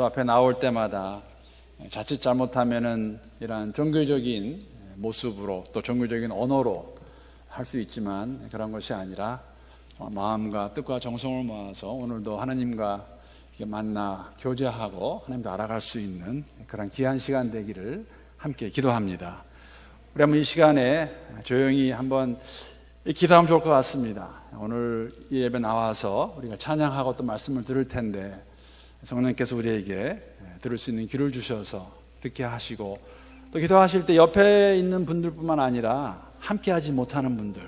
앞에 나올 때마다 자칫 잘못하면은 이러한 종교적인 모습으로 또 종교적인 언어로 할 수 있지만 그런 것이 아니라 마음과 뜻과 정성을 모아서 오늘도 하나님과 만나 교제하고 하나님도 알아갈 수 있는 그런 귀한 시간 되기를 함께 기도합니다. 우리 한번 이 시간에 조용히 한번 기도하면 좋을 것 같습니다. 오늘 이 예배 나와서 우리가 찬양하고 또 말씀을 들을 텐데 성령께서 우리에게 들을 수 있는 귀를 주셔서 듣게 하시고 또 기도하실 때 옆에 있는 분들뿐만 아니라 함께하지 못하는 분들,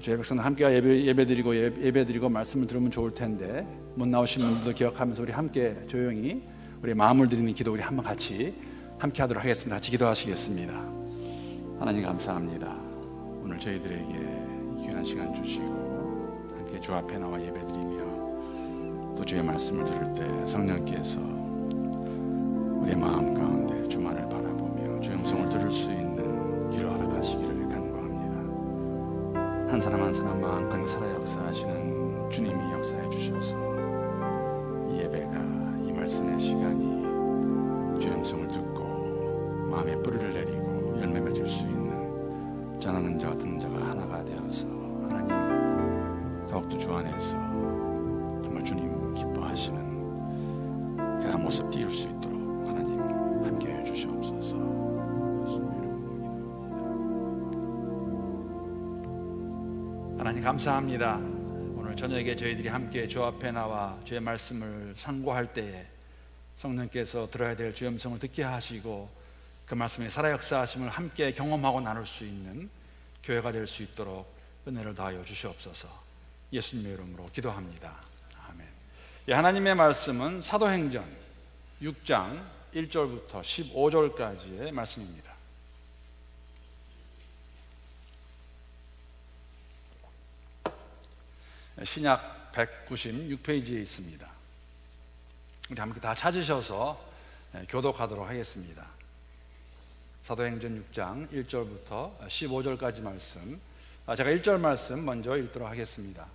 주의 백성은 함께 예배드리고 말씀을 들으면 좋을 텐데 못 나오신 분들도 기억하면서 우리 함께 조용히 우리 마음을 드리는 기도 우리 한번 같이 함께 하도록 하겠습니다. 같이 기도하시겠습니다. 하나님 감사합니다. 오늘 저희들에게 귀한 시간 주시고 함께 주 앞에 나와 예배드리며 또 주의 말씀을 들을 때 성령께서 우리의 마음 가운데 주만을 바라보며 주의 음성을 들을 수 있는 귀를 알아가시기를 간구합니다. 한 사람 한 사람 마음껏 살아 역사하시는 주님이 역사해 주셔서 이 예배가 이 말씀의 시간이 주의 음성을 듣고 마음에 뿌리를 내리고 열매 맺을 수 있는 전하는 자와 듣는 자가 하나가 되어서 하나님 더욱더 주 안에서 정말 주님 기뻐하시는 그런 모습 띄울 수 있도록 하나님 함께해 주시옵소서. 하나님 감사합니다. 오늘 저녁에 저희들이 함께 주 앞에 나와 주의 말씀을 상고할 때에 성령께서 들어야 될 주의 음성을 듣게 하시고 그 말씀의 살아 역사하심을 함께 경험하고 나눌 수 있는 교회가 될 수 있도록 은혜를 다하여 주시옵소서. 예수님의 이름으로 기도합니다. 아멘. 하나님의 말씀은 사도행전 6장 1절부터 15절까지의 말씀입니다. 신약 196페이지에 있습니다. 우리 함께 다 찾으셔서 교독하도록 하겠습니다. 사도행전 6장 1절부터 15절까지 말씀, 제가 1절 말씀 먼저 읽도록 하겠습니다.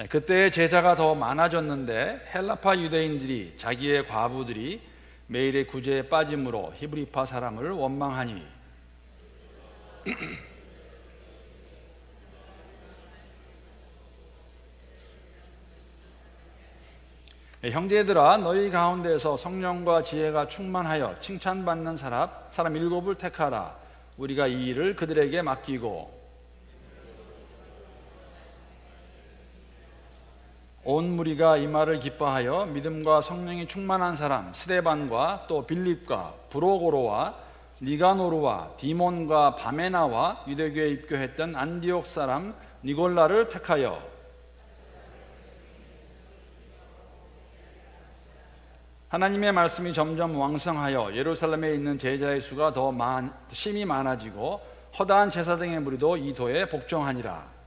그때 제자가 더 많아졌는데 헬라파 유대인들이 자기의 과부들이 매일의 구제에 빠짐으로 히브리파 사람을 원망하니 형제들아, 너희 가운데서 성령과 지혜가 충만하여 칭찬받는 사람 7을 택하라. 우리가 이 일을 그들에게 맡기고 온 무리가 이 말을 기뻐하여 믿음과 성령이 충만한 사람 스데반과 또 빌립과 브로고로와 니가노르와 디몬과 바메나와 유대교에 입교했던 안디옥 사람 니골라를 택하여 하나님의 말씀이 점점 왕성하여 예루살렘에 있는 제자의 수가 더 심히 많아지고 허다한 제사 등의 무리도 이 도에 복종하니라.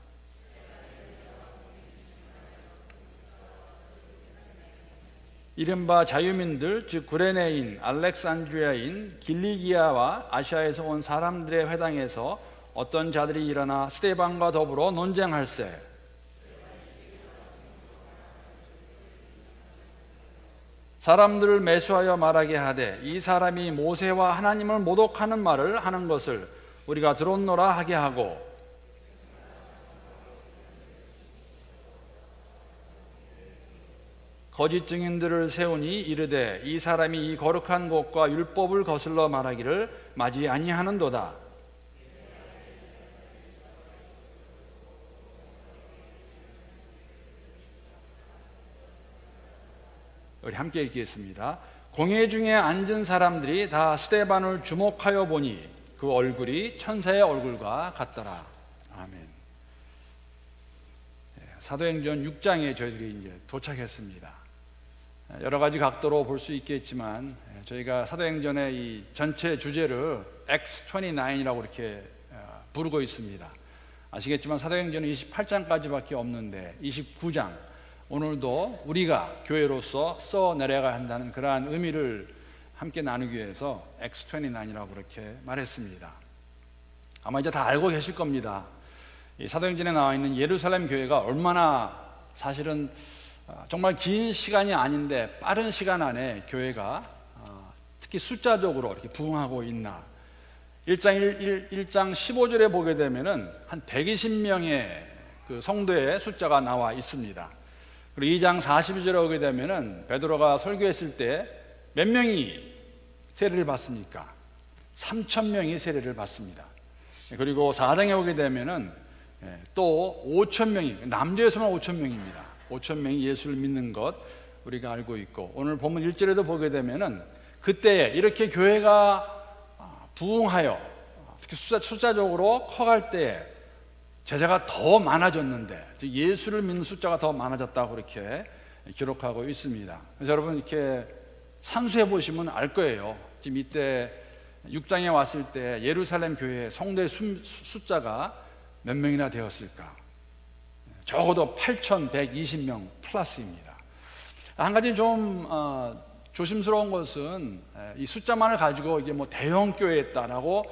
이른바 자유민들 즉 구레네인, 알렉산드리아인, 길리기아와 아시아에서 온 사람들의 회당에서 어떤 자들이 일어나 스데반과 더불어 논쟁할세. 사람들을 매수하여 말하게 하되 이 사람이 모세와 하나님을 모독하는 말을 하는 것을 우리가 들었노라 하게 하고 거짓 증인들을 세우니 이르되 이 사람이 이 거룩한 곳과 율법을 거슬러 말하기를 마지 아니하는도다. 우리 함께 읽겠습니다. 공회 중에 앉은 사람들이 다 스데반을 주목하여 보니 그 얼굴이 천사의 얼굴과 같더라. 아멘. 사도행전 6장에 저희들이 이제 도착했습니다. 여러 가지 각도로 볼 수 있겠지만 저희가 사도행전의 이 전체 주제를 X29이라고 이렇게 부르고 있습니다. 아시겠지만 사도행전은 28장까지밖에 없는데 29장 오늘도 우리가 교회로서 써내려가야 한다는 그러한 의미를 함께 나누기 위해서 X29이라고 그렇게 말했습니다. 아마 이제 다 알고 계실 겁니다. 이 사도행전에 나와 있는 예루살렘 교회가 얼마나 사실은 정말 긴 시간이 아닌데 빠른 시간 안에 교회가 특히 숫자적으로 이렇게 부흥하고 있나. 1장 15절에 보게 되면은 한 120명의 그 성도의 숫자가 나와 있습니다. 그리고 2장 42절에 오게 되면은 베드로가 설교했을 때 몇 명이 세례를 받습니까? 3,000명이 세례를 받습니다. 그리고 4장에 오게 되면은 또 5,000명이, 남자에서만 5,000명입니다. 5,000명이 예수를 믿는 것 우리가 알고 있고, 오늘 본문 1절에도 보게 되면은 그때 이렇게 교회가 부흥하여 특히 숫자적으로 커갈 때 제자가 더 많아졌는데, 즉 예수를 믿는 숫자가 더 많아졌다고 그렇게 기록하고 있습니다. 그래서 여러분 이렇게 산수해 보시면 알 거예요. 지금 이때 6장에 왔을 때 예루살렘 교회 성도의 숫자가 몇 명이나 되었을까? 적어도 8,120명 플러스입니다. 한 가지 좀 조심스러운 것은 이 숫자만을 가지고 이게 뭐 대형 교회였다라고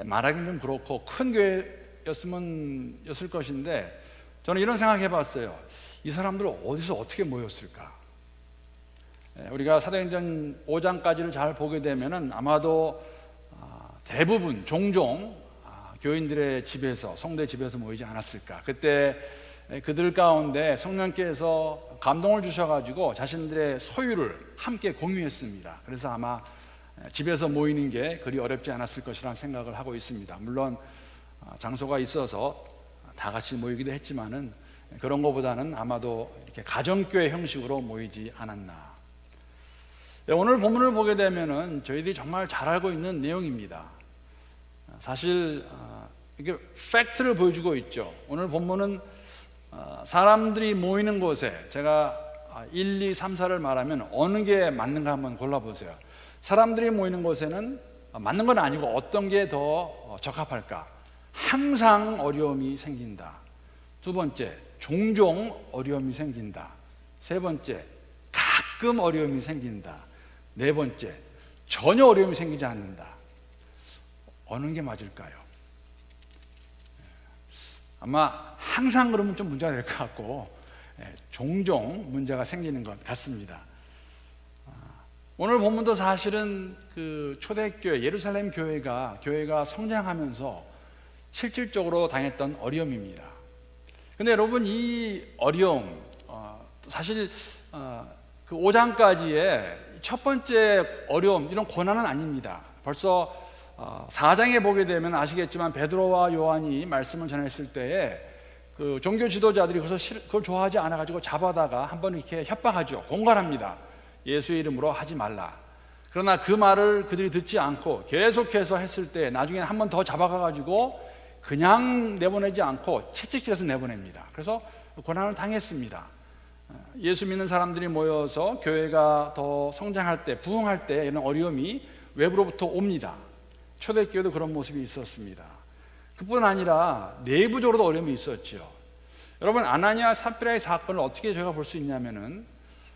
말하기는 좀 그렇고, 큰 교회였을 것인데, 저는 이런 생각해 봤어요. 이 사람들 어디서 어떻게 모였을까? 우리가 사도행전 5장까지를 잘 보게 되면은 아마도 대부분 종종 교인들의 집에서, 성도의 집에서 모이지 않았을까. 그때 그들 가운데 성령께서 감동을 주셔가지고 자신들의 소유를 함께 공유했습니다. 그래서 아마 집에서 모이는 게 그리 어렵지 않았을 것이라는 생각을 하고 있습니다. 물론 장소가 있어서 다 같이 모이기도 했지만은 그런 것보다는 아마도 이렇게 가정교회 형식으로 모이지 않았나. 오늘 본문을 보게 되면은 저희들이 정말 잘 알고 있는 내용입니다. 사실 이게 팩트를 보여주고 있죠. 오늘 본문은 사람들이 모이는 곳에, 제가 1, 2, 3, 4를 말하면 어느 게 맞는가 한번 골라보세요. 사람들이 모이는 곳에는 맞는 건 아니고 어떤 게 더 적합할까? 항상 어려움이 생긴다. 두 번째, 종종 어려움이 생긴다. 세 번째, 가끔 어려움이 생긴다. 네 번째, 전혀 어려움이 생기지 않는다. 어느 게 맞을까요? 아마 항상 그러면 좀 문제가 될 것 같고, 종종 문제가 생기는 것 같습니다. 오늘 본문도 사실은 그 초대교회, 예루살렘 교회가 성장하면서 실질적으로 당했던 어려움입니다. 근데 여러분, 이 어려움, 사실 그 5장까지의 첫 번째 어려움, 이런 고난은 아닙니다. 벌써 4장에 보게 되면 아시겠지만 베드로와 요한이 말씀을 전했을 때에 그 종교 지도자들이 그걸 좋아하지 않아가지고 잡아다가 한번 이렇게 협박하죠. 공갈합니다. 예수의 이름으로 하지 말라. 그러나 그 말을 그들이 듣지 않고 계속해서 했을 때 나중에는 한 번 더 잡아가가지고 그냥 내보내지 않고 채찍질해서 내보냅니다. 그래서 고난을 당했습니다. 예수 믿는 사람들이 모여서 교회가 더 성장할 때, 부흥할 때 이런 어려움이 외부로부터 옵니다. 초대교회도 그런 모습이 있었습니다. 그뿐 아니라 내부적으로도 어려움이 있었죠. 여러분, 아나니아 삽비라의 사건을 어떻게 저희가 볼 수 있냐면은,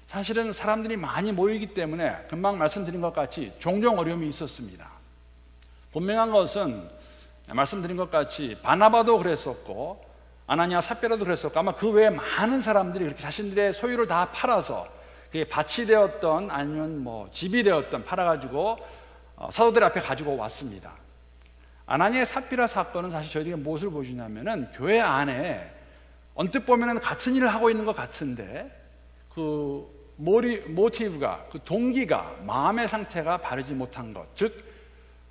사실은 사람들이 많이 모이기 때문에 금방 말씀드린 것 같이 종종 어려움이 있었습니다. 분명한 것은 말씀드린 것 같이 바나바도 그랬었고 아나니아 삽비라도 그랬었고, 아마 그 외에 많은 사람들이 그렇게 자신들의 소유를 다 팔아서, 그게 밭이 되었던 아니면 뭐 집이 되었던, 팔아가지고 사도들 앞에 가지고 왔습니다. 아나니아 삽비라 사건은 사실 저희들이 무엇을 보여주냐면은, 교회 안에 언뜻 보면은 같은 일을 하고 있는 것 같은데 그 모티브가, 그 동기가, 마음의 상태가 바르지 못한 것, 즉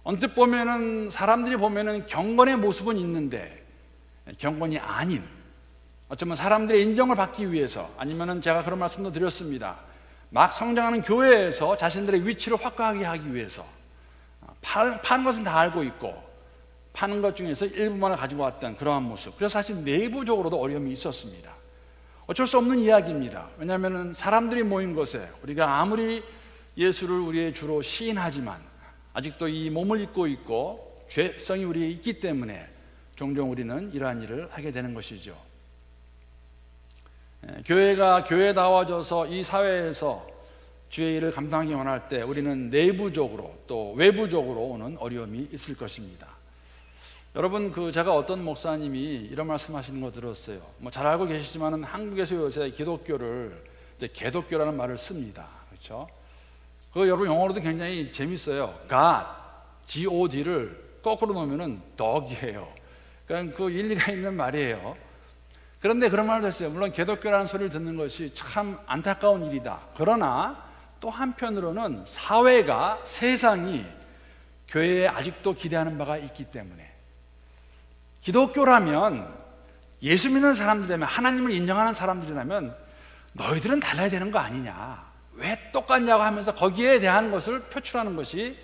언뜻 보면은 사람들이 보면은 경건의 모습은 있는데 경건이 아닌, 어쩌면 사람들의 인정을 받기 위해서, 아니면은 제가 그런 말씀도 드렸습니다. 막 성장하는 교회에서 자신들의 위치를 확고하게 하기 위해서 파는 것은 다 알고 있고 파는 것 중에서 일부만을 가지고 왔던 그러한 모습. 그래서 사실 내부적으로도 어려움이 있었습니다. 어쩔 수 없는 이야기입니다. 왜냐하면 사람들이 모인 곳에 우리가 아무리 예수를 우리의 주로 시인하지만 아직도 이 몸을 입고 있고 죄성이 우리에 있기 때문에 종종 우리는 이러한 일을 하게 되는 것이죠. 교회가 교회다워져서 이 사회에서 주의 일을 감당하기 원할 때 우리는 내부적으로 또 외부적으로 오는 어려움이 있을 것입니다. 여러분, 제가 어떤 목사님이 이런 말씀하시는 거 들었어요. 뭐 잘 알고 계시지만은 한국에서 요새 기독교를 이제 개독교라는 말을 씁니다. 그렇죠? 그 여러분 영어로도 굉장히 재밌어요. God, G-O-D를 거꾸로 놓으면은 dog이에요. 그러니까 그 일리가 있는 말이에요. 그런데 그런 말도 했어요. 물론 개독교라는 소리를 듣는 것이 참 안타까운 일이다. 그러나 또 한편으로는 사회가, 세상이 교회에 아직도 기대하는 바가 있기 때문에, 기독교라면 예수 믿는 사람들이라면, 하나님을 인정하는 사람들이라면 너희들은 달라야 되는 거 아니냐, 왜 똑같냐고 하면서 거기에 대한 것을 표출하는 것이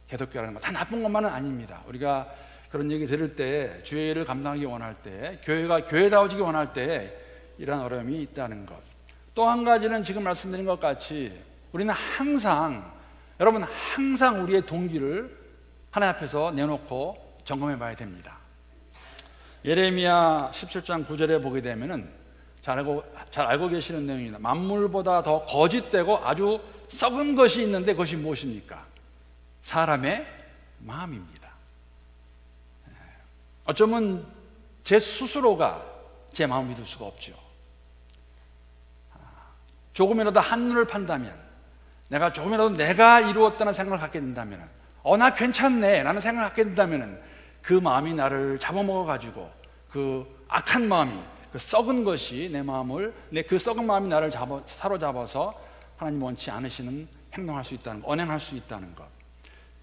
개독교라는 것. 다 나쁜 것만은 아닙니다. 우리가 그런 얘기 들을 때, 주의 일을 감당하기 원할 때, 교회가 교회다워지기 원할 때 이러한 어려움이 있다는 것. 또 한 가지는 지금 말씀드린 것 같이 우리는 항상, 여러분 항상 우리의 동기를 하나님 앞에서 내놓고 점검해 봐야 됩니다. 예레미야 17장 9절에 보게 되면은 잘 알고 계시는 내용입니다. 만물보다 더 거짓되고 아주 썩은 것이 있는데 그것이 무엇입니까? 사람의 마음입니다. 어쩌면 제 스스로가 제 마음을 믿을 수가 없죠. 조금이라도 한눈을 판다면, 내가 조금이라도 내가 이루었다는 생각을 갖게 된다면, 나 괜찮네 라는 생각을 갖게 된다면 그 마음이 나를 잡아먹어가지고 그 악한 마음이, 그 썩은 것이 내 마음을, 그 썩은 마음이 나를 사로잡아서 하나님 원치 않으시는 행동할 수 있다는 것, 언행할 수 있다는 것.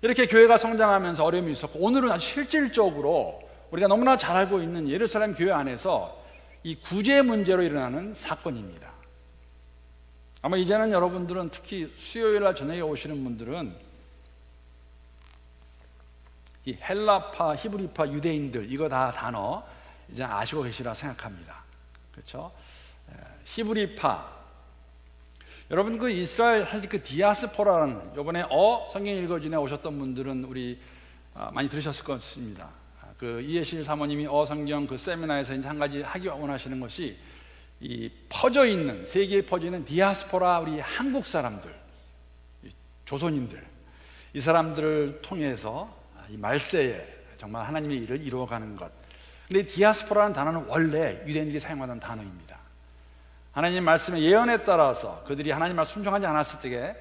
이렇게 교회가 성장하면서 어려움이 있었고, 오늘은 아주 실질적으로 우리가 너무나 잘 알고 있는 예루살렘 교회 안에서 이 구제 문제로 일어나는 사건입니다. 아마 이제는 여러분들은, 특히 수요일날 저녁에 오시는 분들은 이 헬라파, 히브리파 유대인들, 이거 다 단어 이제 아시고 계시라 생각합니다. 그렇죠? 히브리파, 여러분 그 이스라엘, 사실 그 디아스포라라는, 이번에 성경 읽어진에 오셨던 분들은 우리 많이 들으셨을 것입니다. 그 이해실 사모님이 성경 그 세미나에서 이제 한 가지 하기 원하시는 것이, 이 퍼져 있는, 세계에 퍼져 있는 디아스포라, 우리 한국 사람들, 조선인들, 이 사람들을 통해서 이 말세에 정말 하나님의 일을 이루어가는 것. 근데 디아스포라는 단어는 원래 유대인들이 사용하던 단어입니다. 하나님 말씀의 예언에 따라서 그들이 하나님 말씀 순종하지 않았을 적에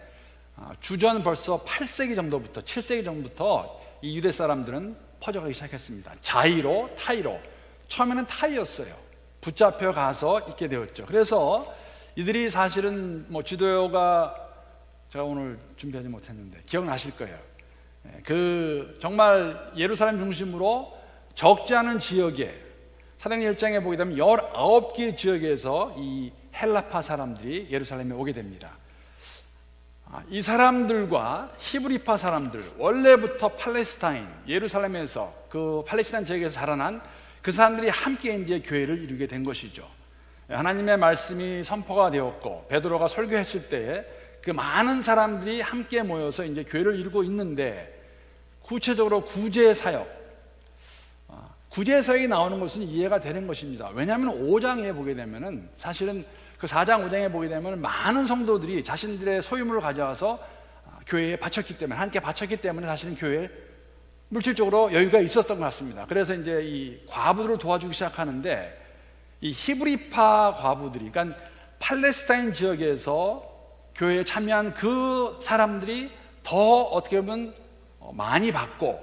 주전 벌써 8세기 정도부터, 7세기 정도부터 이 유대 사람들은 퍼져가기 시작했습니다. 자이로, 타이로. 처음에는 타이였어요. 붙잡혀 가서 있게 되었죠. 그래서 이들이 사실은 지도가, 제가 오늘 준비하지 못했는데 기억나실 거예요. 그 정말 예루살렘 중심으로 적지 않은 지역에, 사도행전 1장에 보게 되면 19개 지역에서 이 헬라파 사람들이 예루살렘에 오게 됩니다. 이 사람들과 히브리파 사람들, 원래부터 팔레스타인, 예루살렘에서 그 팔레스타인 지역에서 자라난 그 사람들이 함께 이제 교회를 이루게 된 것이죠. 하나님의 말씀이 선포가 되었고 베드로가 설교했을 때에 그 많은 사람들이 함께 모여서 이제 교회를 이루고 있는데, 구체적으로 구제 사역이 나오는 것은 이해가 되는 것입니다. 왜냐하면 5장에 보게 되면은, 사실은 그 4장 5장에 보게 되면 많은 성도들이 자신들의 소유물을 가져와서 교회에 바쳤기 때문에, 하나님께 바쳤기 때문에 사실은 교회에 물질적으로 여유가 있었던 것 같습니다. 그래서 이제 이 과부들을 도와주기 시작하는데, 이 히브리파 과부들이, 그러니까 팔레스타인 지역에서 교회에 참여한 그 사람들이 더 어떻게 보면 많이 받고,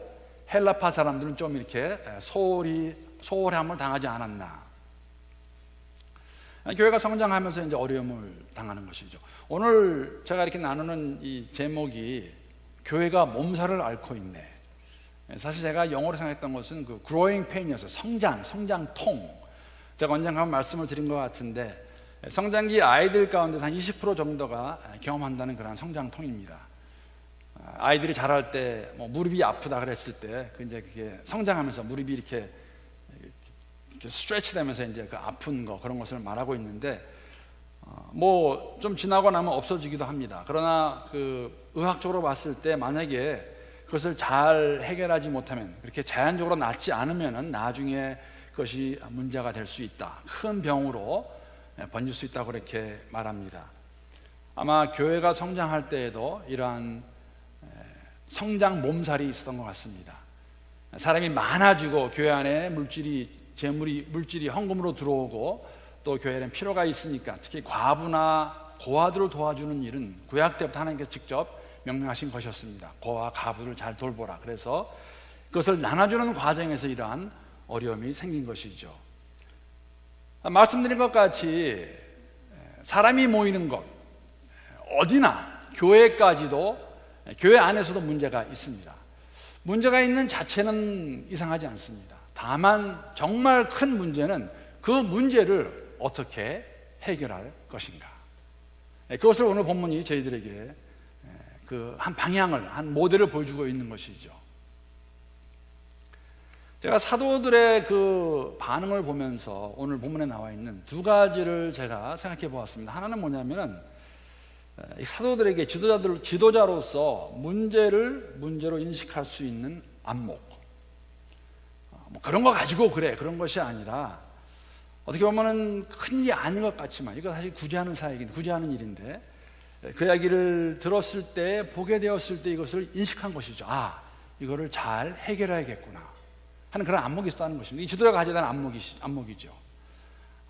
헬라파 사람들은 좀 이렇게 소홀함을 당하지 않았나. 교회가 성장하면서 이제 어려움을 당하는 것이죠. 오늘 제가 이렇게 나누는 이 제목이 교회가 몸살을 앓고 있네. 사실 제가 영어로 생각했던 것은 그 growing pain이었어요. 성장통. 제가 언젠가 한번 말씀을 드린 것 같은데, 성장기 아이들 가운데서 한 20% 정도가 경험한다는 그런 성장통입니다. 아이들이 자랄 때 무릎이 아프다 그랬을 때, 이제 그게 성장하면서 무릎이 이렇게 스트레치 되면서 이제 그 아픈 거, 그런 것을 말하고 있는데, 좀 지나고 나면 없어지기도 합니다. 그러나 그 의학적으로 봤을 때 만약에 그것을 잘 해결하지 못하면, 그렇게 자연적으로 낫지 않으면은 나중에 그것이 문제가 될 수 있다. 큰 병으로 번질 수 있다고 그렇게 말합니다. 아마 교회가 성장할 때에도 이러한 성장 몸살이 있었던 것 같습니다. 사람이 많아지고 교회 안에 물질이 헌금으로 들어오고, 또 교회에는 필요가 있으니까, 특히 과부나 고아들을 도와주는 일은 구약 때부터 하나님께서 직접 명령하신 것이었습니다. 고아 가부를 잘 돌보라. 그래서 그것을 나눠주는 과정에서 이러한 어려움이 생긴 것이죠. 말씀드린 것 같이 사람이 모이는 것 어디나 교회까지도 교회 안에서도 문제가 있습니다. 문제가 있는 자체는 이상하지 않습니다. 다만 정말 큰 문제는 그 문제를 어떻게 해결할 것인가. 그것을 오늘 본문이 저희들에게 그 한 방향을, 한 모델을 보여주고 있는 것이죠. 제가 사도들의 그 반응을 보면서 오늘 본문에 나와 있는 두 가지를 제가 생각해 보았습니다. 하나는 뭐냐면은 사도들에게 지도자로서 문제로 인식할 수 있는 안목. 뭐 그런 거 가지고 그래, 그런 것이 아니라 어떻게 보면은 큰 일이 아닌 것 같지만 이거 사실 구제하는 일인데 그 이야기를 들었을 때, 보게 되었을 때 이것을 인식한 것이죠. 아, 이거를 잘 해결해야겠구나 하는 그런 안목이 있었다는 것입니다. 이 지도자가 가져야 되는 안목이죠.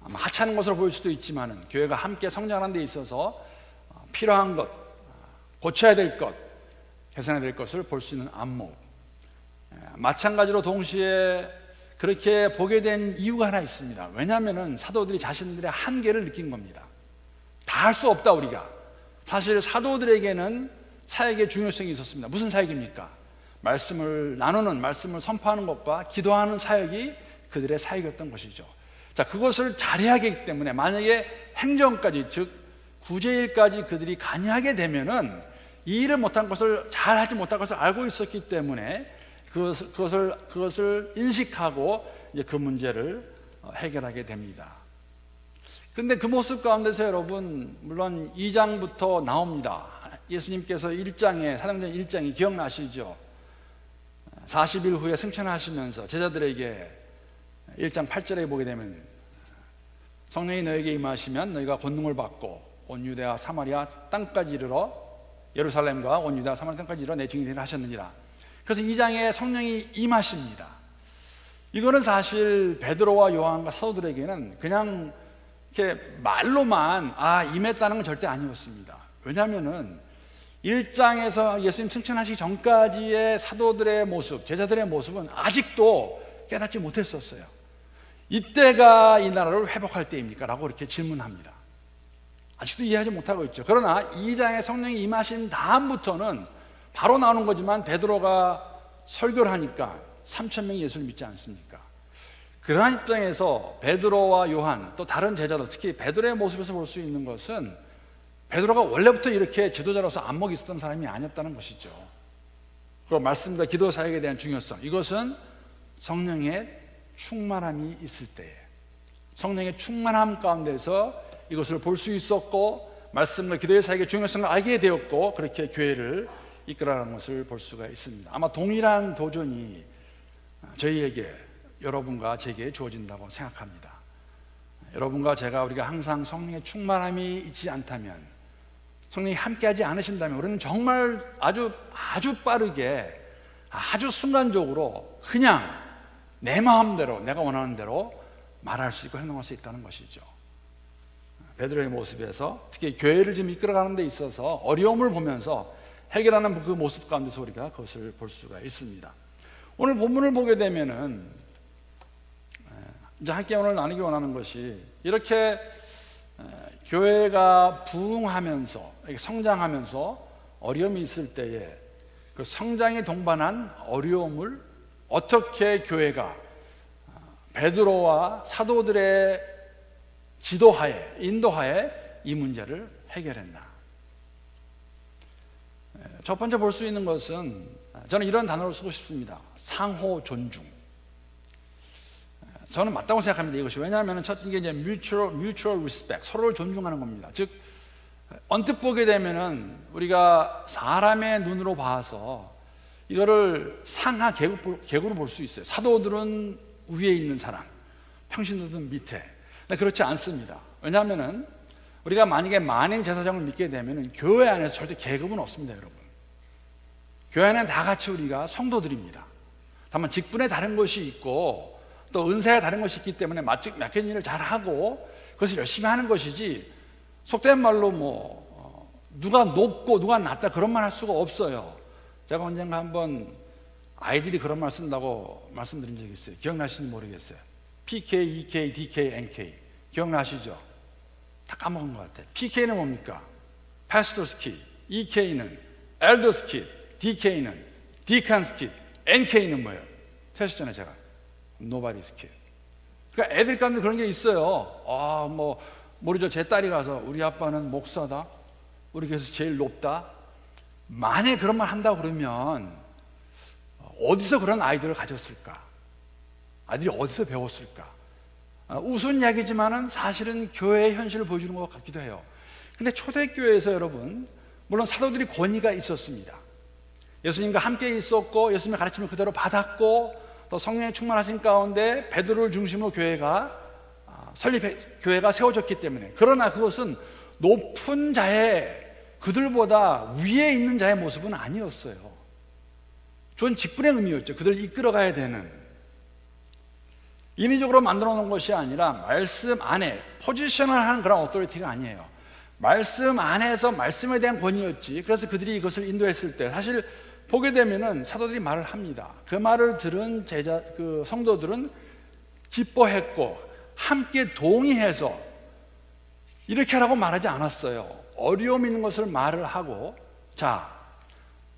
아마 하찮은 것으로 보일 수도 있지만 교회가 함께 성장하는 데 있어서 필요한 것, 고쳐야 될 것, 개선해야 될 것을 볼 수 있는 안목. 마찬가지로 동시에 그렇게 보게 된 이유가 하나 있습니다. 왜냐하면 사도들이 자신들의 한계를 느낀 겁니다. 다 할 수 없다 우리가. 사실 사도들에게는 사역의 중요성이 있었습니다. 무슨 사역입니까? 말씀을 나누는, 말씀을 선포하는 것과 기도하는 사역이 그들의 사역이었던 것이죠. 자, 그것을 잘해야 하기 때문에 만약에 행정까지, 즉 구제일까지 그들이 관여하게 되면은 이 일을 못한 것을, 잘하지 못한 것을 알고 있었기 때문에 그것을 인식하고 이제 그 문제를 해결하게 됩니다. 그런데 그 모습 가운데서 여러분, 물론 2장부터 나옵니다. 예수님께서 1장에, 사도행전 1장이 기억나시죠? 40일 후에 승천하시면서 제자들에게 1장 8절에 보게 되면 성령이 너에게 임하시면 너희가 권능을 받고 온 유대와 사마리아 땅까지 이르러, 예루살렘과 온 유대와 사마리아 땅까지 이르러 내 증인이 하셨느니라. 그래서 2장에 성령이 임하십니다. 이거는 사실 베드로와 요한과 사도들에게는 그냥 이렇게 말로만 임했다는 건 절대 아니었습니다. 왜냐하면은 1장에서 예수님 승천하시기 전까지의 사도들의 모습, 제자들의 모습은 아직도 깨닫지 못했었어요. 이때가 이 나라를 회복할 때입니까? 라고 이렇게 질문합니다. 아직도 이해하지 못하고 있죠. 그러나 2장에 성령이 임하신 다음부터는 바로 나오는 거지만 베드로가 설교를 하니까 3,000명이 예수를 믿지 않습니까? 그러한 입장에서 베드로와 요한 또 다른 제자들, 특히 베드로의 모습에서 볼 수 있는 것은 베드로가 원래부터 이렇게 지도자로서 안목이 있었던 사람이 아니었다는 것이죠. 그 말씀과 기도 사역에 대한 중요성, 이것은 성령의 충만함이 있을 때에, 성령의 충만함 가운데서 이것을 볼 수 있었고 말씀과 기도의 사역의 중요성을 알게 되었고 그렇게 교회를 이끌어가는 것을 볼 수가 있습니다. 아마 동일한 도전이 저희에게, 여러분과 제게 주어진다고 생각합니다. 여러분과 제가, 우리가 항상 성령의 충만함이 있지 않다면, 성령이 함께하지 않으신다면 우리는 정말 아주 빠르게, 아주 순간적으로 그냥 내 마음대로, 내가 원하는 대로 말할 수 있고 행동할 수 있다는 것이죠. 베드로의 모습에서 특히 교회를 좀 이끌어가는 데 있어서 어려움을 보면서 해결하는 그 모습 가운데서 우리가 그것을 볼 수가 있습니다. 오늘 본문을 보게 되면은 이제 함께 오늘 나누기 원하는 것이, 이렇게 교회가 부흥하면서, 성장하면서 어려움이 있을 때에 그 성장에 동반한 어려움을 어떻게 교회가 베드로와 사도들의 지도하에, 인도하에 이 문제를 해결했나. 첫 번째 볼 수 있는 것은, 저는 이런 단어를 쓰고 싶습니다. 상호 존중. 저는 맞다고 생각합니다. 이것이. 왜냐하면 이게 이제 mutual respect, 서로를 존중하는 겁니다. 즉 언뜻 보게 되면은 우리가 사람의 눈으로 봐서 이거를 상하 계급으로 볼 수 있어요. 사도들은 위에 있는 사람, 평신도들은 밑에. 근데 그렇지 않습니다. 왜냐하면은 우리가 만약에 만인 제사장을 믿게 되면은 교회 안에서 절대 계급은 없습니다, 여러분. 교회 안에는 다 같이 우리가 성도들입니다. 다만 직분에 다른 것이 있고 또 은사에 다른 것이 있기 때문에 맡긴 일을 잘하고 그것을 열심히 하는 것이지, 속된 말로 누가 높고 누가 낮다 그런 말 할 수가 없어요. 제가 언젠가 한번 아이들이 그런 말 쓴다고 말씀드린 적이 있어요. 기억나시는지 모르겠어요. PK, EK, DK, NK 기억나시죠? 다 까먹은 것 같아요. PK는 뭡니까? Pastor's Kid. EK는 Elder's Kid. DK는 Deacon's Kid. NK는 뭐예요? 태셨잖아요 제가. Nobody's Kid. 그러니까 애들 가운데 그런 게 있어요. 모르죠. 제 딸이 가서 우리 아빠는 목사다, 우리 교회에서 제일 높다. 만약에 그런 말 한다고 그러면 어디서 그런 아이들을 가졌을까? 아이들이 어디서 배웠을까? 우스운 이야기지만은 사실은 교회의 현실을 보여주는 것 같기도 해요. 근데 초대교회에서 여러분, 물론 사도들이 권위가 있었습니다. 예수님과 함께 있었고 예수님의 가르침을 그대로 받았고 또 성령의 충만하신 가운데 베드로를 중심으로 교회가 세워졌기 때문에, 그러나 그것은 높은 자의, 그들보다 위에 있는 자의 모습은 아니었어요. 좋은 직분의 의미였죠. 그들을 이끌어가야 되는, 인위적으로 만들어 놓은 것이 아니라 말씀 안에 포지셔널 하는 그런 오토리티가 아니에요. 말씀 안에서 말씀에 대한 권위였지. 그래서 그들이 이것을 인도했을 때 사실 보게 되면은 사도들이 말을 합니다. 그 말을 들은 성도들은 기뻐했고 함께 동의해서 이렇게 하라고 말하지 않았어요. 어려움 있는 것을 말을 하고, 자,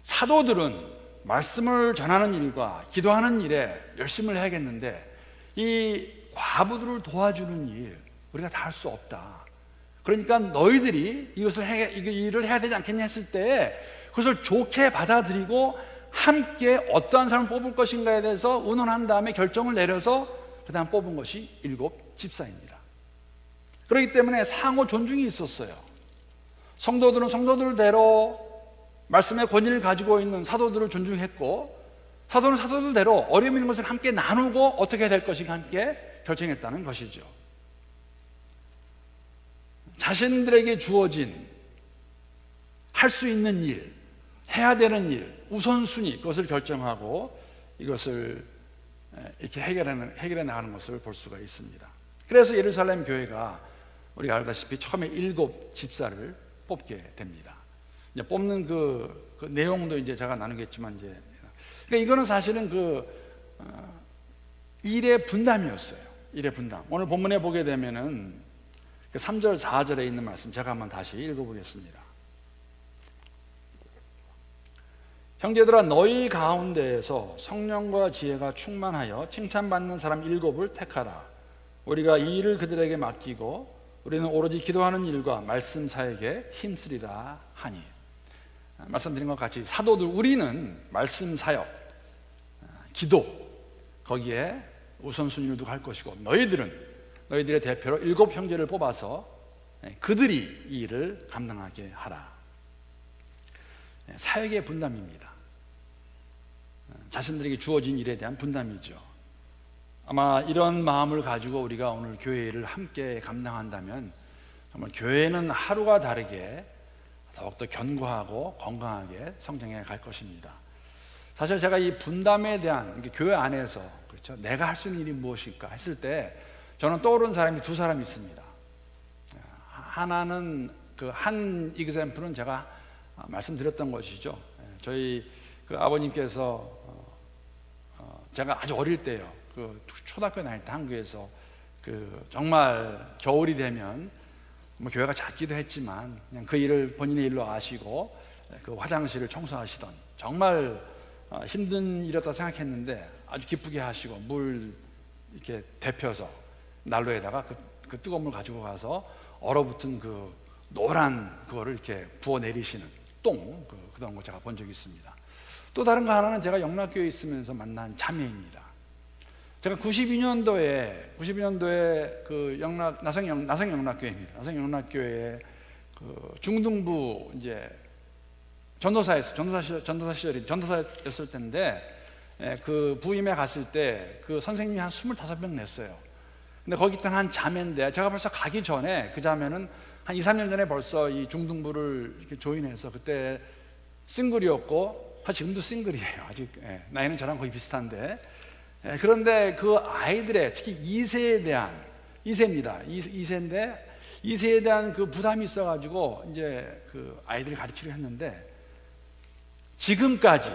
사도들은 말씀을 전하는 일과 기도하는 일에 열심을 해야겠는데 이 과부들을 도와주는 일 우리가 다 할 수 없다. 그러니까 너희들이 이 일을 해야 되지 않겠냐 했을 때 그것을 좋게 받아들이고 함께 어떠한 사람을 뽑을 것인가에 대해서 의논한 다음에 결정을 내려서 그 다음 뽑은 것이 7 집사입니다. 그렇기 때문에 상호 존중이 있었어요. 성도들은 성도들대로 말씀의 권위를 가지고 있는 사도들을 존중했고, 사도는 사도들대로 어려움 있는 것을 함께 나누고 어떻게 될 것인가 함께 결정했다는 것이죠. 자신들에게 주어진 할 수 있는 일, 해야 되는 일, 우선순위, 그것을 결정하고 이것을 이렇게 해결해 나가는 것을 볼 수가 있습니다. 그래서 예루살렘 교회가 우리가 알다시피 처음에 7 집사를 뽑게 됩니다. 이제 뽑는 그 내용도 이제 제가 나누겠지만, 그러니까 이거는 사실은 일의 분담이었어요. 일의 분담. 오늘 본문에 보게 되면은 3절, 4절에 있는 말씀 제가 한번 다시 읽어보겠습니다. 형제들아, 너희 가운데에서 성령과 지혜가 충만하여 칭찬받는 사람 7을 택하라. 우리가 이 일을 그들에게 맡기고 우리는 오로지 기도하는 일과 말씀 사역에 힘쓰리라 하니. 말씀드린 것 같이 사도들, 우리는 말씀 사역, 기도, 거기에 우선순위를 두고 할 것이고, 너희들의 대표로 7 형제를 뽑아서 그들이 이 일을 감당하게 하라. 사역의 분담입니다. 자신들에게 주어진 일에 대한 분담이죠. 아마 이런 마음을 가지고 우리가 오늘 교회 일을 함께 감당한다면 정말 교회는 하루가 다르게 더욱더 견고하고 건강하게 성장해 갈 것입니다. 사실 제가 이 분담에 대한, 교회 안에서, 그렇죠, 내가 할 수 있는 일이 무엇일까 했을 때 저는 떠오르는 사람이 2 사람이 있습니다. 하나는 한 example은 제가 말씀드렸던 것이죠. 저희 아버님께서 제가 아주 어릴 때요, 초등학교 다닐 때 한국에서 정말 겨울이 되면 교회가 작기도 했지만 그냥 그 일을 본인의 일로 아시고 화장실을 청소하시던, 정말 힘든 일이었다 생각했는데 아주 기쁘게 하시고 물 이렇게 데펴서 난로에다가 그 뜨거운 물 가지고 가서 얼어붙은 노란 그거를 이렇게 부어 내리시는 그런 거 제가 본 적이 있습니다. 또 다른 거 하나는 제가 영락교회에 있으면서 만난 자매입니다. 제가 92년도에 나성영락교회입니다. 나성영락교회에 중등부 이제 전도사 시절이 때인데, 그 부임에 갔을 때 그 선생님이 한 25명 냈어요. 근데 거기 있던 한 자매인데, 제가 벌써 가기 전에 그 자매는 한 2, 3년 전에 벌써 이 중등부를 이렇게 조인해서, 그때 싱글이었고 지금도 싱글이에요. 아직 나이는 저랑 거의 비슷한데, 그런데 그 아이들의 특히 2세에 대한 2세입니다. 2세인데 이 세에 대한 그 부담이 있어가지고 이제 그 아이들을 가르치려 했는데 지금까지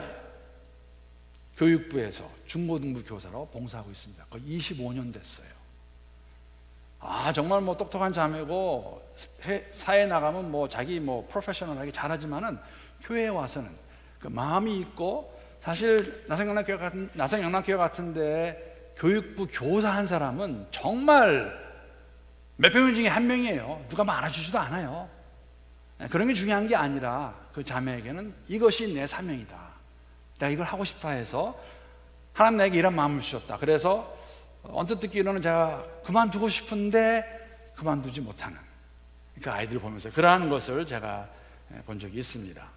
교육부에서 중고등부 교사로 봉사하고 있습니다. 거의 25년 됐어요. 정말 뭐 똑똑한 자매고 사회에 나가면 뭐 자기 뭐 프로페셔널하게 잘하지만은 교회에 와서는 그 마음이 있고, 사실 나성영락교회 같은데 교육부 교사 한 사람은 정말 몇백 명 중에 한 명이에요. 누가 말아주지도 않아요. 그런 게 중요한 게 아니라 그 자매에게는 이것이 내 사명이다, 내가 이걸 하고 싶다 해서 하나님 나에게 이런 마음을 주셨다. 그래서 언뜻 듣기로는 제가 그만두고 싶은데 그만두지 못하는 그 아이들을 보면서 그러한 것을 제가 본 적이 있습니다.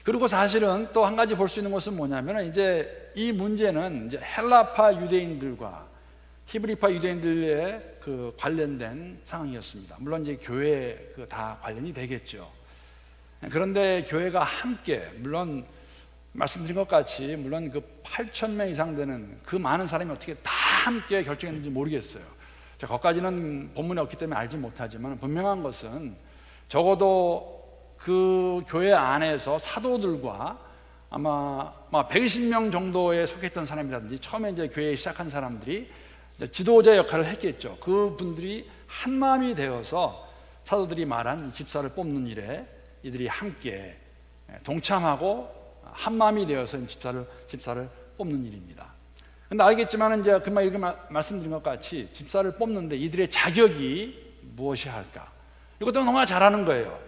그리고 사실은 또 한 가지 볼 수 있는 것은 뭐냐면, 이제 이 문제는 이제 헬라파 유대인들과 히브리파 유대인들의 그 관련된 상황이었습니다. 물론 이제 교회 다 관련이 되겠죠. 그런데 교회가 함께, 물론 말씀드린 것 같이 물론 그 8,000명 이상 되는 그 많은 사람이 어떻게 다 함께 결정했는지 모르겠어요. 거기까지는 본문에 없기 때문에 알지 못하지만 분명한 것은 적어도 그 교회 안에서 사도들과 아마 120명 정도에 속했던 사람이라든지 처음에 이제 교회 시작한 사람들이 지도자 역할을 했겠죠. 그분들이 한 마음이 되어서 사도들이 말한 집사를 뽑는 일에 이들이 함께 동참하고 한 마음이 되어서 집사를 뽑는 일입니다. 근데 알겠지만 이제 그만 이렇게 말씀드린 것 같이 집사를 뽑는데 이들의 자격이 무엇이 할까? 이것도 너무나 잘하는 거예요.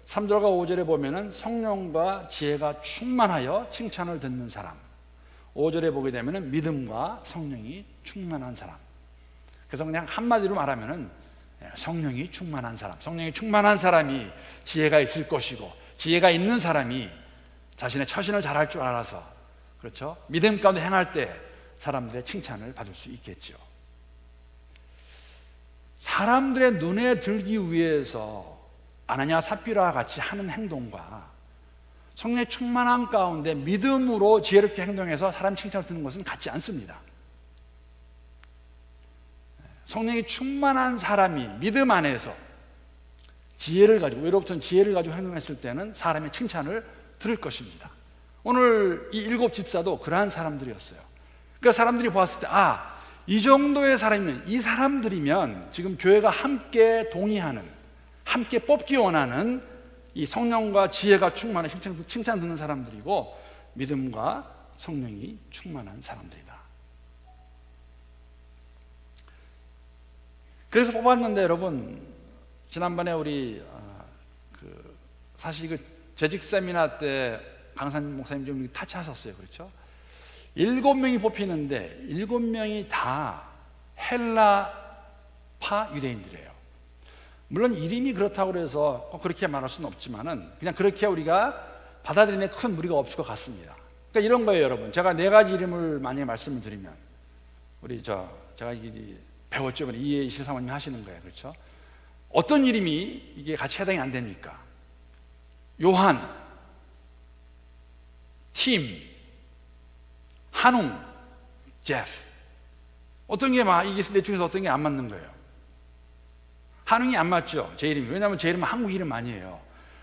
3절과 5절에 보면은 성령과 지혜가 충만하여 칭찬을 듣는 사람, 5절에 보게 되면은 믿음과 성령이 충만한 사람. 그래서 그냥 한마디로 말하면은 성령이 충만한 사람, 성령이 충만한 사람이 지혜가 있을 것이고, 지혜가 있는 사람이 자신의 처신을 잘할 줄 알아서, 그렇죠? 믿음 가운데 행할 때 사람들의 칭찬을 받을 수 있겠죠. 사람들의 눈에 들기 위해서 아나니아 삽비라와 같이 하는 행동과 성령의 충만한 가운데 믿음으로 지혜롭게 행동해서 사람 칭찬을 듣는 것은 같지 않습니다. 성령이 충만한 사람이 믿음 안에서 지혜를 가지고, 외로부터는 지혜를 가지고 행동했을 때는 사람의 칭찬을 들을 것입니다. 오늘 이 7 집사도 그러한 사람들이었어요. 그러니까 사람들이 보았을 때 이 정도의 사람이면, 이 사람들이면 지금 교회가 함께 동의하는, 함께 뽑기 원하는 이 성령과 지혜가 충만한 칭찬 듣는 사람들이고 믿음과 성령이 충만한 사람들이다. 그래서 뽑았는데 여러분, 지난번에 우리 사실 재직 세미나 때 강산 목사님 좀 타치하셨어요. 그렇죠? 7명이 뽑히는데 7명이 다 헬라파 유대인들이에요. 물론 이름이 그렇다고 해서 꼭 그렇게 말할 수는 없지만은 그냥 그렇게 우리가 받아들이는 큰 무리가 없을 것 같습니다. 그러니까 이런 거예요, 여러분. 제가 4가지 이름을 만약에 말씀을 드리면, 우리 제가 배웠죠. 이해이실 사모님 하시는 거예요. 그렇죠? 어떤 이름이 이게 같이 해당이 안 됩니까? 요한, 팀, 한웅, 제프. 어떤 게 이게 내 중에서 어떤 게 안 맞는 거예요? 한웅이 안 맞죠, 제 이름이. 왜냐하면 제 이름은 한국 이름 아니에요.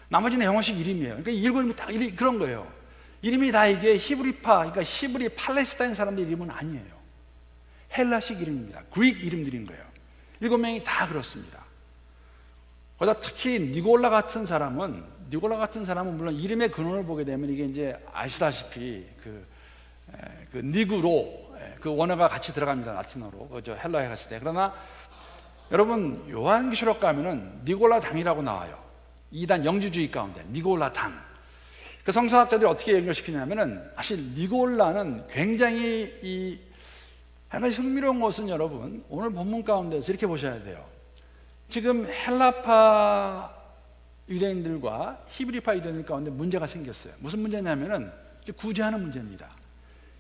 나머지는 영어식 이름이에요. 그러니까 7이름이 다 그런 거예요. 이름이 다 이게 히브리파, 그러니까 히브리 팔레스타인 사람들 이름은 아니에요. 헬라식 이름입니다. 그릭 이름들인 거예요. 7명이 다 그렇습니다. 거기다 특히 니골라 같은 사람은 물론 이름의 근원을 보게 되면 이게 이제 아시다시피 그 니그로, 그 원어가 같이 들어갑니다. 라틴어로. 헬라에 갔을 때. 그러나 여러분, 요한계시록 가면은 니골라 당이라고 나와요. 2단 영주주의 가운데 니골라 당. 그 성서학자들이 어떻게 연결시키냐면은, 사실 니골라는 굉장히 한 가지 흥미로운 것은 여러분, 오늘 본문 가운데서 이렇게 보셔야 돼요. 지금 헬라파 유대인들과 히브리파 유대인들 가운데 문제가 생겼어요. 무슨 문제냐면은 구제하는 문제입니다.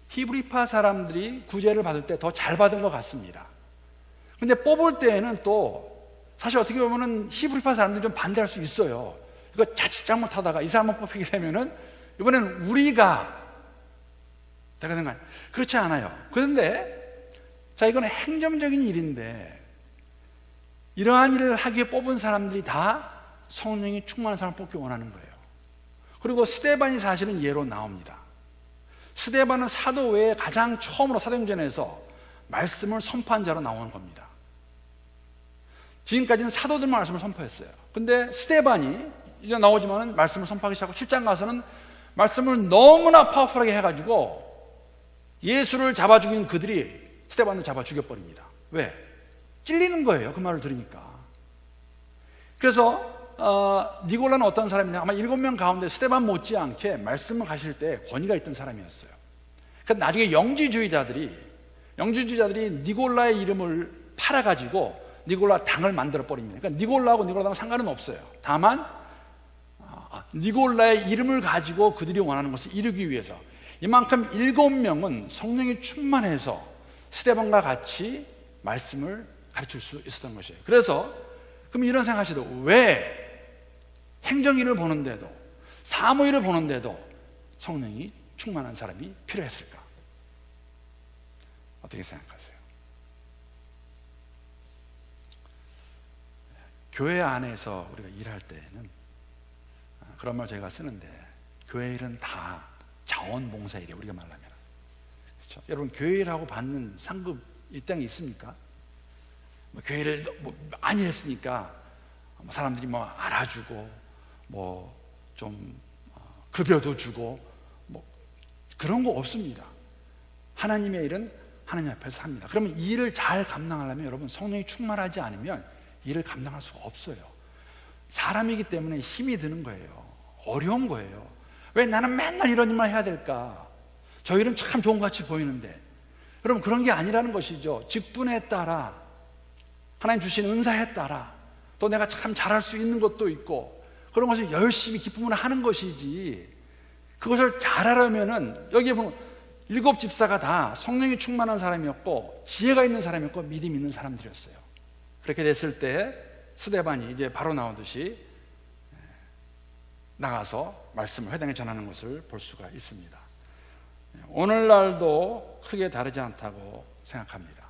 히브리파 사람들이 구제를 받을 때 더 잘 받은 것 같습니다. 근데 뽑을 때에는 또 사실 어떻게 보면은 히브리파 사람들이 좀 반대할 수 있어요. 이거 자칫 잘못하다가 이 사람만 뽑히게 되면은 이번에는 우리가 되는 거 아니에요. 그렇지 않아요. 그런데 자, 이건 행정적인 일인데 이러한 일을 하기에 뽑은 사람들이 다 성령이 충만한 사람을 뽑기 원하는 거예요. 그리고 스데반이 사실은 예로 나옵니다. 스데반은 사도 외에 가장 처음으로 사도행전에서 말씀을 선포한 자로 나오는 겁니다. 지금까지는 사도들만 말씀을 선포했어요. 근데 스데반이 이제 나오지만 말씀을 선포하기 시작하고 7장 가서는 말씀을 너무나 파워풀하게 해가지고 예수를 잡아 죽인 그들이 스데반을 잡아 죽여버립니다. 왜? 찔리는 거예요. 그 말을 들으니까. 그래서 니골라는 어떤 사람이냐, 아마 7명 가운데 스데반 못지않게 말씀을 하실 때 권위가 있던 사람이었어요. 그래서 나중에 영지주의자들이 니골라의 이름을 팔아가지고 니골라 당을 만들어 버립니다. 그러니까 니골라하고 니골라당은 상관은 없어요. 다만 니골라의 이름을 가지고 그들이 원하는 것을 이루기 위해서 이만큼 7명은 성령이 충만해서 스데반과 같이 말씀을 가르칠 수 있었던 것이에요. 그래서 그럼 이런 생각하시죠. 왜 행정일을 보는데도, 사무일을 보는데도 성령이 충만한 사람이 필요했을까? 어떻게 생각하세요? 교회 안에서 우리가 일할 때에는 그런 말 저희가 쓰는데, 교회 일은 다 자원봉사 일이에요. 우리가 말하면. 그렇죠? 여러분, 교회 일하고 받는 상급 이 땅에 있습니까? 교회를 많이 했으니까 사람들이 알아주고 좀 급여도 주고 그런 거 없습니다. 하나님의 일은 하나님 앞에서 합니다. 그러면 이 일을 잘 감당하려면 여러분, 성령이 충만하지 않으면 일을 감당할 수가 없어요. 사람이기 때문에 힘이 드는 거예요. 어려운 거예요. 왜 나는 맨날 이런 일만 해야 될까? 저 일은 참 좋은 것 같이 보이는데. 여러분, 그런 게 아니라는 것이죠. 직분에 따라, 하나님 주신 은사에 따라, 또 내가 참 잘할 수 있는 것도 있고, 그런 것을 열심히 기쁨으로 하는 것이지, 그것을 잘하려면은, 여기에 보면 7 집사가 다 성령이 충만한 사람이었고 지혜가 있는 사람이었고 믿음 있는 사람들이었어요. 그렇게 됐을 때 스데반이 이제 바로 나오듯이 나가서 말씀을 회당에 전하는 것을 볼 수가 있습니다. 오늘날도 크게 다르지 않다고 생각합니다.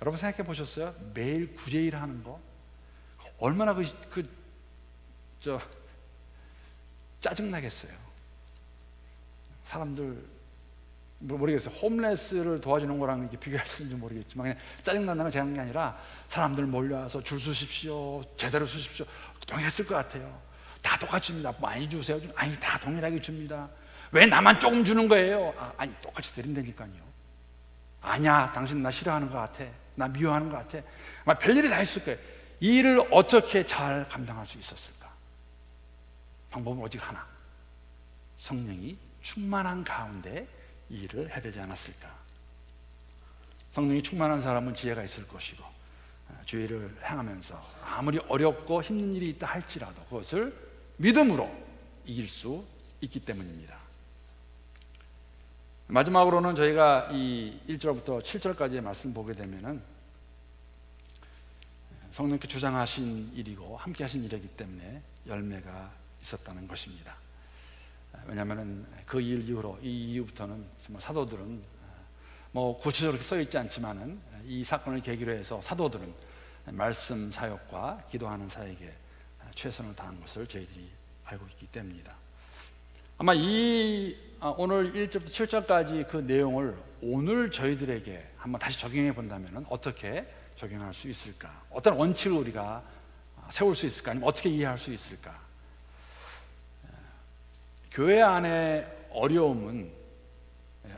여러분 생각해 보셨어요? 매일 구제일 하는 거 얼마나 짜증나겠어요. 사람들 모르겠어요. 홈레스를 도와주는 거랑 이렇게 비교할 수 있는지 모르겠지만 그냥 짜증난다는 게 아니라 사람들 몰려와서 줄 서십시오, 제대로 서십시오, 동일했을 것 같아요. 다 똑같이 줍니다. 많이 주세요. 아니, 다 동일하게 줍니다. 왜 나만 조금 주는 거예요? 아니, 똑같이 드린다니까요. 아니야, 당신 나 싫어하는 것 같아, 나 미워하는 것 같아. 막 별일이 다 있을 거예요. 이 일을 어떻게 잘 감당할 수 있었을까? 방법은 오직 하나, 성령이 충만한 가운데 이 일을 해야 되지 않았을까? 성령이 충만한 사람은 지혜가 있을 것이고 주의를 행하면서 아무리 어렵고 힘든 일이 있다 할지라도 그것을 믿음으로 이길 수 있기 때문입니다. 마지막으로는 저희가 이 1절부터 7절까지의 말씀 보게 되면은 성령께 주장하신 일이고 함께 하신 일이기 때문에 열매가 있었다는 것입니다. 왜냐하면 그 일 이후로, 이 이후부터는 정말 사도들은 구체적으로 써 있지 않지만은 이 사건을 계기로 해서 사도들은 말씀 사역과 기도하는 사역에 최선을 다한 것을 저희들이 알고 있기 때문입니다. 아마 오늘 1절부터 7절까지 그 내용을 오늘 저희들에게 한번 다시 적용해 본다면 어떻게 적용할 수 있을까? 어떤 원칙을 우리가 세울 수 있을까? 아니면 어떻게 이해할 수 있을까? 교회 안에 어려움은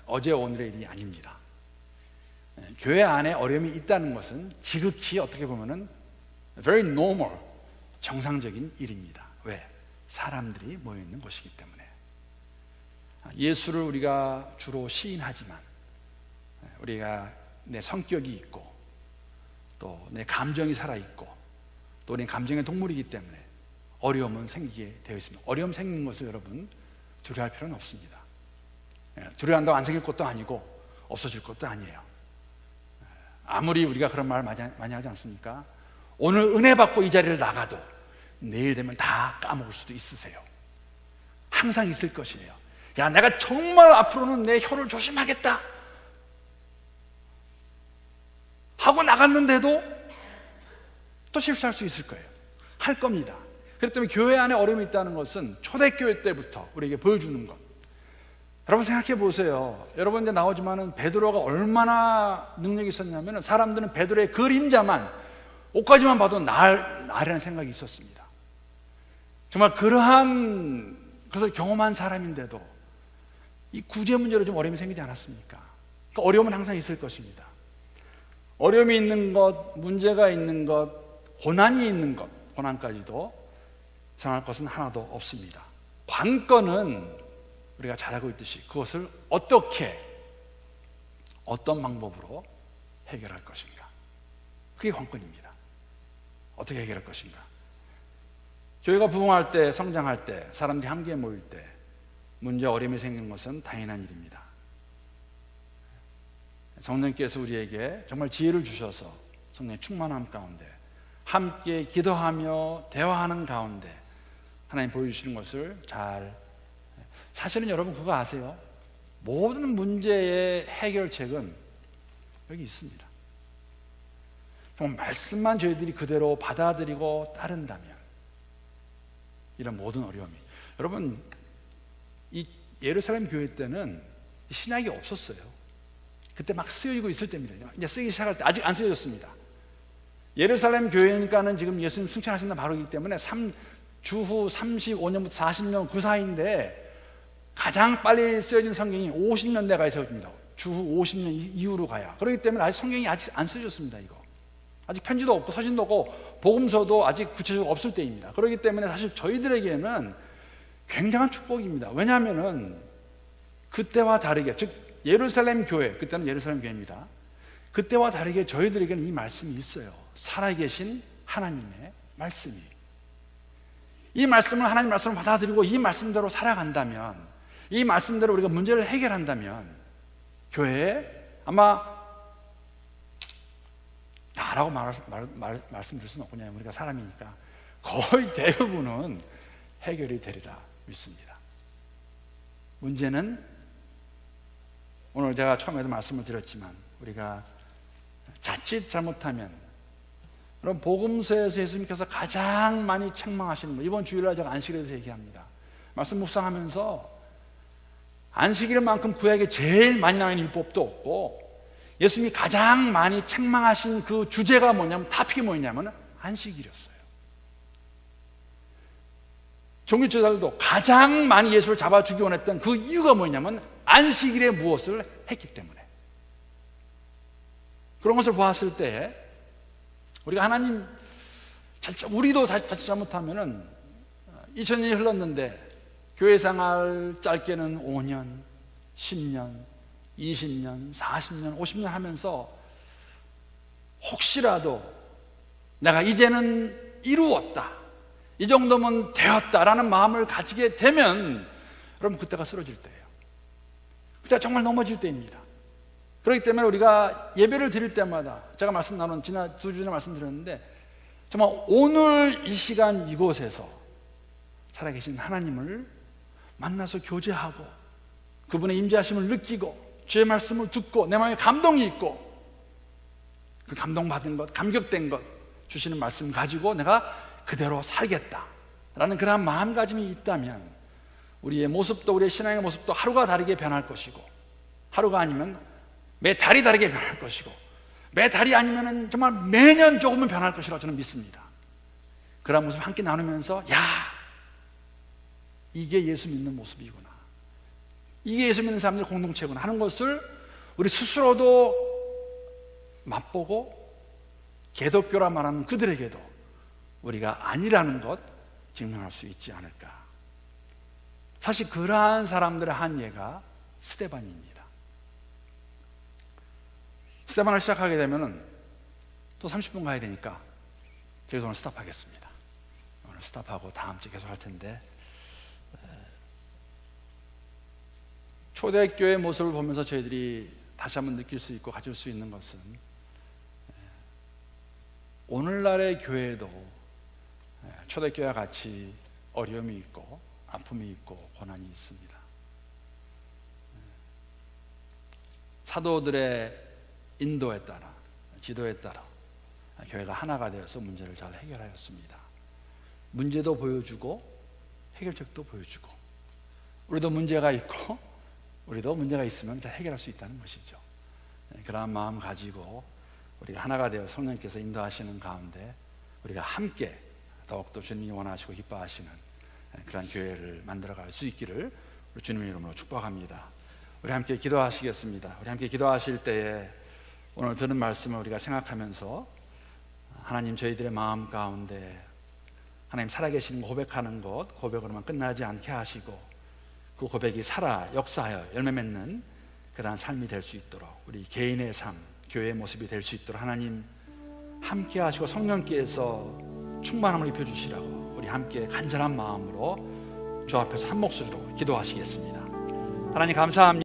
어제 오늘의 일이 아닙니다. 교회 안에 어려움이 있다는 것은 지극히 어떻게 보면은 very normal, 정상적인 일입니다. 왜? 사람들이 모여 있는 곳이기 때문에. 예수를 우리가 주로 시인하지만 우리가 내 성격이 있고 또 내 감정이 살아있고 또 내 감정의 동물이기 때문에 어려움은 생기게 되어 있습니다. 어려움 생기는 것을 여러분 두려워할 필요는 없습니다. 두려워한다고 안 생길 것도 아니고 없어질 것도 아니에요. 아무리 우리가 그런 말을 많이 하지 않습니까? 오늘 은혜 받고 이 자리를 나가도 내일 되면 다 까먹을 수도 있으세요. 항상 있을 것이에요. 야, 내가 정말 앞으로는 내 혀를 조심하겠다 하고 나갔는데도 또 실수할 수 있을 거예요. 할 겁니다. 그렇기 때문에 교회 안에 어려움이 있다는 것은 초대교회 때부터 우리에게 보여주는 것. 여러분 생각해 보세요. 여러분 이제 나오지만은 베드로가 얼마나 능력이 있었냐면은 사람들은 베드로의 그림자만 옷까지만 봐도 나라는 생각이 있었습니다. 정말 그러한 것을 경험한 사람인데도 이 구제 문제로 좀 어려움이 생기지 않았습니까? 그러니까 어려움은 항상 있을 것입니다. 어려움이 있는 것, 문제가 있는 것, 고난이 있는 것, 고난까지도 이상할 것은 하나도 없습니다. 관건은 우리가 잘하고 있듯이 그것을 어떻게, 어떤 방법으로 해결할 것인가. 그게 관건입니다. 어떻게 해결할 것인가. 교회가 부흥할 때, 성장할 때, 사람들이 함께 모일 때 문제, 어려움이 생기는 것은 당연한 일입니다. 성령께서 우리에게 정말 지혜를 주셔서 성령의 충만함 가운데 함께 기도하며 대화하는 가운데 하나님 보여주시는 것을 사실은 여러분 그거 아세요? 모든 문제의 해결책은 여기 있습니다. 정말 말씀만 저희들이 그대로 받아들이고 따른다면 이런 모든 어려움이, 여러분 이 예루살렘 교회 때는 신약이 없었어요. 그때 막 쓰여지고 있을 때입니다. 이제 쓰기 시작할 때 아직 안 쓰여졌습니다. 예루살렘 교회니까는 지금 예수님 승천하신 날 바로이기 때문에 주후 35년부터 40년 그 사이인데 가장 빨리 쓰여진 성경이 50년대 가야 쓰여집니다. 주후 50년 이후로 가야. 그렇기 때문에 아직 성경이 아직 안 쓰여졌습니다. 이거 아직 편지도 없고 서신도 없고 복음서도 아직 구체적으로 없을 때입니다. 그렇기 때문에 사실 저희들에게는 굉장한 축복입니다. 왜냐하면은 그때와 다르게, 즉 예루살렘 교회, 그때는 예루살렘 교회입니다. 그때와 다르게 저희들에게는 이 말씀이 있어요. 살아계신 하나님의 말씀이. 이 말씀을, 하나님 말씀을 받아들이고 이 말씀대로 살아간다면, 이 말씀대로 우리가 문제를 해결한다면 교회에 아마 다라고 말씀드릴 수는 없거든요. 우리가 사람이니까 거의 대부분은 해결이 되리라 믿습니다. 문제는 오늘 제가 처음에도 말씀을 드렸지만 우리가 자칫 잘못하면, 여러분 복음서에서 예수님께서 가장 많이 책망하시는 거, 이번 주일날 제가 안식일에 대해서 얘기합니다. 말씀 묵상하면서 안식일만큼 구약에 제일 많이 나와 있는 율법도 없고 예수님이 가장 많이 책망하신 그 주제가 뭐냐면, 타픽이 뭐냐면 안식일이었어요. 종교지도자들도 가장 많이 예수를 잡아 죽이기 원했던 그 이유가 뭐냐면 안식일에 무엇을 했기 때문에. 그런 것을 보았을 때 우리가 하나님, 우리도 자칫 잘못하면은 2000년이 흘렀는데 교회 생활 짧게는 5년, 10년, 20년, 40년, 50년 하면서 혹시라도 내가 이제는 이루었다, 이 정도면 되었다라는 마음을 가지게 되면 여러분 그때가 쓰러질 때예요. 그때가 정말 넘어질 때입니다. 그렇기 때문에 우리가 예배를 드릴 때마다, 제가 말씀 나눈 지난 2주 전에 말씀드렸는데, 정말 오늘 이 시간 이곳에서 살아계신 하나님을 만나서 교제하고 그분의 임재하심을 느끼고 주의 말씀을 듣고 내 마음에 감동이 있고 그 감동받은 것, 감격된 것 주시는 말씀 가지고 내가 그대로 살겠다라는 그러한 마음가짐이 있다면 우리의 모습도, 우리의 신앙의 모습도 하루가 다르게 변할 것이고, 하루가 아니면 매 달이 다르게 변할 것이고, 매 달이 아니면 정말 매년 조금은 변할 것이라고 저는 믿습니다. 그런 모습을 함께 나누면서, 야, 이게 예수 믿는 모습이구나, 이게 예수 믿는 사람들의 공동체구나 하는 것을 우리 스스로도 맛보고 개독교라 말하는 그들에게도 우리가 아니라는 것 증명할 수 있지 않을까. 사실 그러한 사람들의 한 예가 스데반입니다. 스데반을 시작하게 되면 또 30분 가야 되니까 그래서 오늘 스탑하겠습니다. 오늘 스탑하고 다음 주에 계속 할 텐데, 초대교회의 모습을 보면서 저희들이 다시 한번 느낄 수 있고 가질 수 있는 것은, 오늘날의 교회에도 초대교회와 같이 어려움이 있고 아픔이 있고 고난이 있습니다. 사도들의 인도에 따라, 지도에 따라 교회가 하나가 되어서 문제를 잘 해결하였습니다. 문제도 보여주고 해결책도 보여주고, 우리도 문제가 있고 우리도 문제가 있으면 잘 해결할 수 있다는 것이죠. 그러한 마음 가지고 우리가 하나가 되어 성령께서 인도하시는 가운데 우리가 함께 더욱더 주님이 원하시고 기뻐하시는 그런 교회를 만들어갈 수 있기를 주님의 이름으로 축복합니다. 우리 함께 기도하시겠습니다. 우리 함께 기도하실 때에 오늘 들은 말씀을 우리가 생각하면서 하나님, 저희들의 마음 가운데 하나님 살아계시는 고백하는 것, 고백으로만 끝나지 않게 하시고 그 고백이 살아 역사하여 열매 맺는 그러한 삶이 될 수 있도록, 우리 개인의 삶, 교회의 모습이 될 수 있도록 하나님 함께 하시고 성령께서 충만함을 입혀주시라고 우리 함께 간절한 마음으로 주 앞에서 한 목소리로 기도하시겠습니다. 하나님 감사합니다.